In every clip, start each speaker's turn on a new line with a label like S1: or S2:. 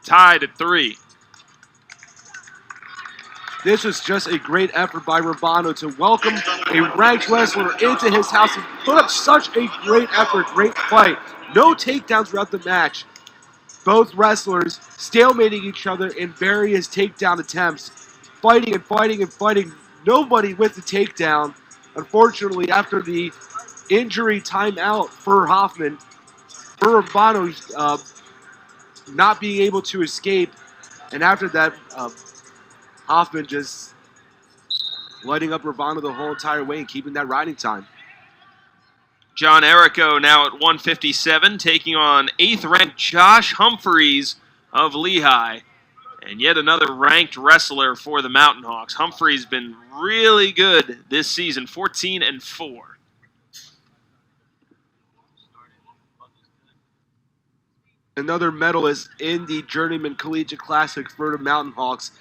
S1: tied at 3.
S2: This was just a great effort by Ravano to welcome a ranked wrestler into his house and put up such a great effort, great fight. No takedowns throughout the match. Both wrestlers stalemating each other in various takedown attempts, fighting and fighting and fighting. Nobody with the takedown. Unfortunately, after the injury timeout for Hoffman, for Ravano not being able to escape, and after that, Hoffman just lighting up Ravano the whole entire way and keeping that riding time.
S1: John Errico now at 157, taking on 8th-ranked Josh Humphreys of Lehigh. And yet another ranked wrestler for the Mountain Hawks. Humphreys been really good this season, 14-4.
S2: Another medalist in the Journeyman Collegiate Classic for the Mountain Hawks.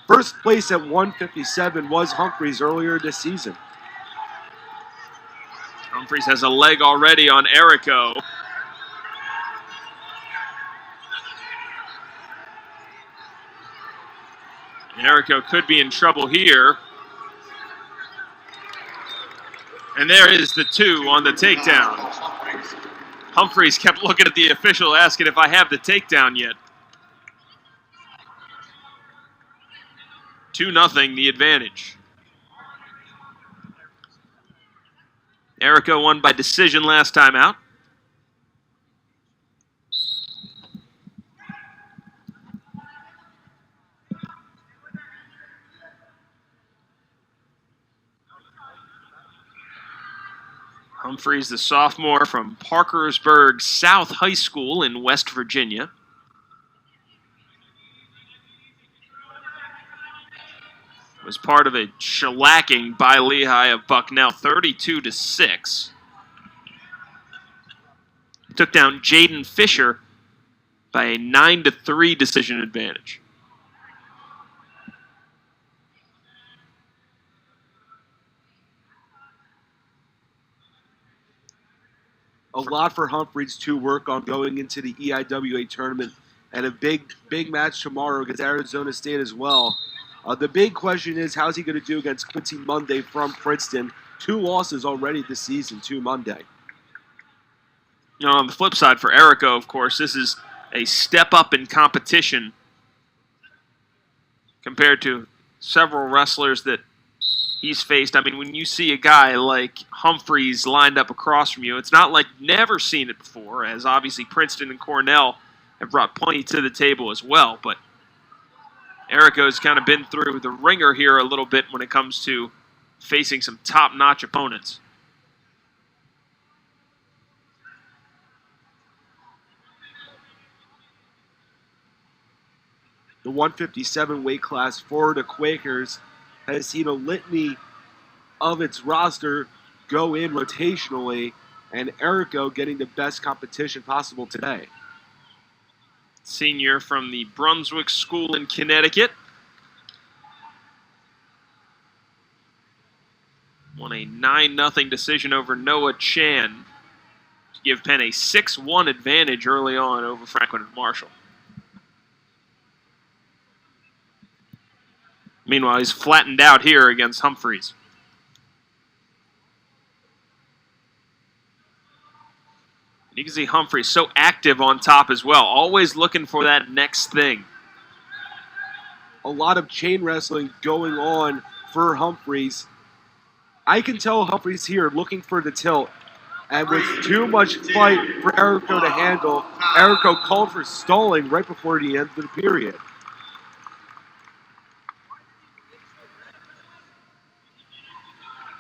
S2: First place at 157 was Humphreys earlier this season.
S1: Humphreys has a leg already on Errico. Errico could be in trouble here. And there is the 2 on the takedown. Humphreys kept looking at the official, asking if I have the takedown yet. 2-0 the advantage. Errico won by decision last time out. Humphreys, the sophomore from Parkersburg South High School in West Virginia. Was part of a shellacking by Lehigh of Bucknell, 32-6. Took down Jaden Fisher by a 9-3 decision advantage.
S2: A lot for Humphreys to work on going into the EIWA tournament, and a big match tomorrow against Arizona State as well. The big question is, how's he going to do against Quincy Monday from Princeton? 2 losses already this season to Monday.
S1: You know, on the flip side for Errico, of course, this is a step up in competition compared to several wrestlers that he's faced. I mean, when you see a guy like Humphreys lined up across from you, it's not like you've never seen it before, as obviously Princeton and Cornell have brought plenty to the table as well. But Errico's kind of been through the ringer here a little bit when it comes to facing some top-notch opponents.
S2: The 157 weight class for the Quakers has seen a litany of its roster go in rotationally, and Errico getting the best competition possible today.
S1: Senior from the Brunswick School in Connecticut. Won a 9-0 decision over Noah Chan to give Penn a 6-1 advantage early on over Franklin and Marshall. Meanwhile, he's flattened out here against Humphreys. You can see Humphreys so active on top as well, always looking for that next thing.
S2: A lot of chain wrestling going on for Humphreys. I can tell Humphreys here looking for the tilt, and with too much fight for Errico to handle, Errico called for stalling right before the end of the period.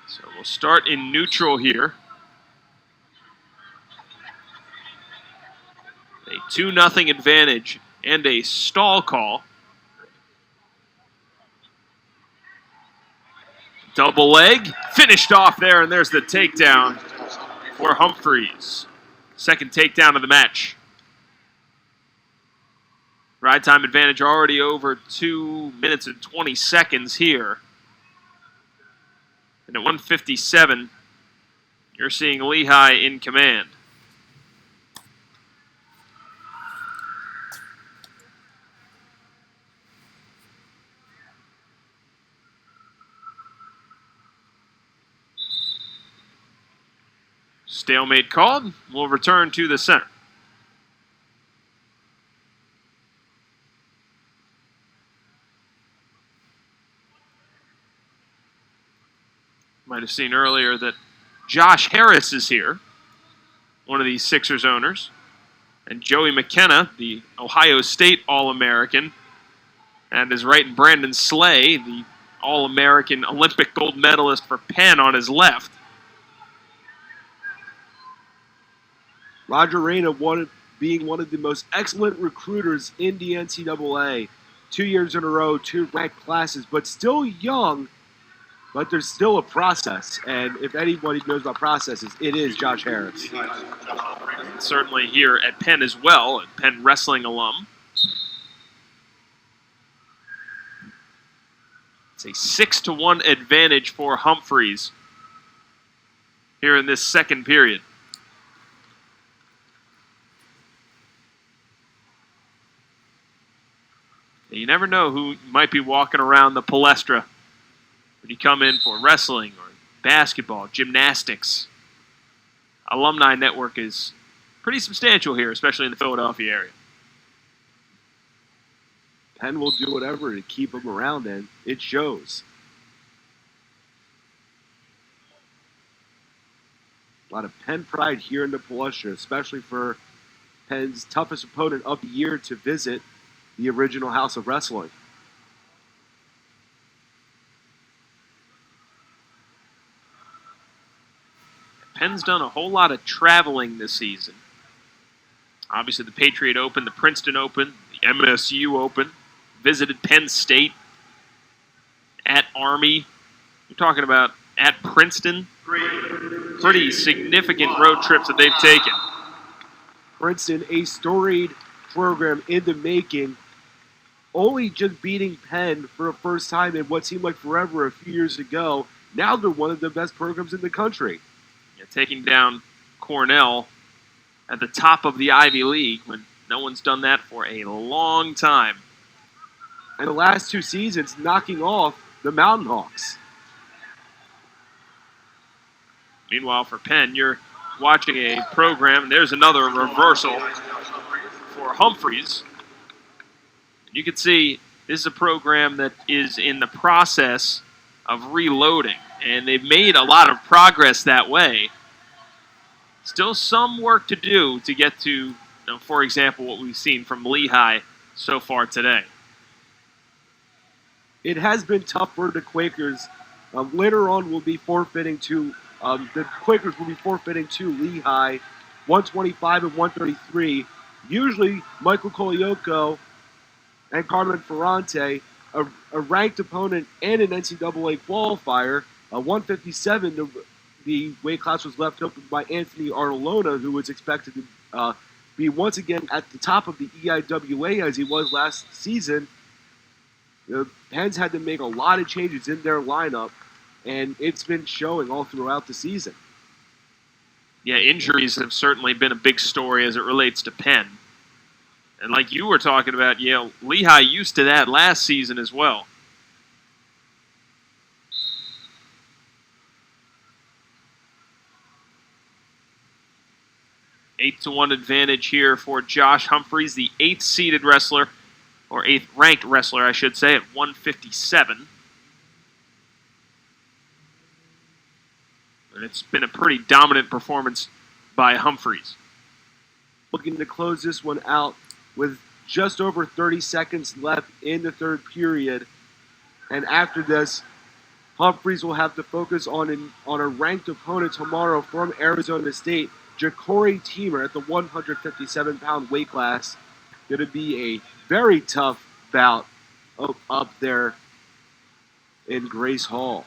S1: So we'll start in neutral here. A 2-0 advantage and a stall call. Double leg, finished off there, and there's the takedown for Humphreys. Second takedown of the match. Ride time advantage already over 2 minutes and 20 seconds here. And at 157, you're seeing Lehigh in command. Stalemate called. We'll return to the center. Might have seen earlier that Josh Harris is here, one of these Sixers owners. And Joey McKenna, the Ohio State All-American, and his right, and Brandon Slay, the All-American Olympic gold medalist for Penn, on his left.
S2: Roger Reyna being one of the most excellent recruiters in the NCAA. 2 years in a row, 2 ranked classes, but still young. But there's still a process, and if anybody knows about processes, it is Josh Harris.
S1: Certainly here at Penn as well, a Penn wrestling alum. It's a 6-1 advantage for Humphreys here in this second period. You never know who might be walking around the palestra when you come in for wrestling or basketball, gymnastics. Alumni network is pretty substantial here, especially in the Philadelphia area.
S2: Penn will do whatever to keep them around, and it shows. A lot of Penn pride here in the palestra, especially for Penn's toughest opponent of the year to visit, the original House of Wrestling.
S1: Penn's done a whole lot of traveling this season. Obviously the Patriot Open, the Princeton Open, the MSU Open, visited Penn State, at Army. We're talking about at Princeton. Pretty significant road trips that they've taken.
S2: Princeton, a storied program in the making, only just beating Penn for the first time in what seemed like forever a few years ago. Now they're one of the best programs in the country.
S1: Yeah, taking down Cornell at the top of the Ivy League when no one's done that for a long time.
S2: And the last 2 seasons knocking off the Mountain Hawks.
S1: Meanwhile, for Penn, you're watching a program. There's another reversal for Humphreys. You can see this is a program that is in the process of reloading, and they've made a lot of progress that way. Still some work to do to get to, for example, what we've seen from Lehigh so far today.
S2: It has been tough for the Quakers. Later on, we'll be forfeiting to the Quakers will be forfeiting to Lehigh, 125 and 133. Usually, Michael Kolioko and Carmen Ferrante, a ranked opponent and an NCAA qualifier. 157, the weight class was left open by Anthony Artolona, who was expected to be once again at the top of the EIWA as he was last season. The Penn's had to make a lot of changes in their lineup, and it's been showing all throughout the season.
S1: Yeah, injuries have certainly been a big story as it relates to Penn. And like you were talking about, Lehigh used to that last season as well. Eight to 1 advantage here for Josh Humphreys, the 8th seeded wrestler, or 8th ranked wrestler, I should say, at 157. And it's been a pretty dominant performance by Humphreys.
S2: Looking to close this one out with just over 30 seconds left in the third period. And after this, Humphreys will have to focus on a ranked opponent tomorrow from Arizona State, Ja'Cory Teamer at the 157-pound weight class. Going to be a very tough bout up there in Grace Hall.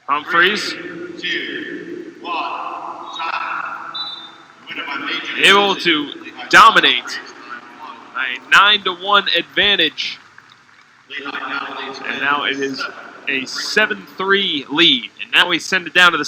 S1: Humphreys able to dominate a 9-1 advantage. And now it is a 7-3 lead. And now we send it down to the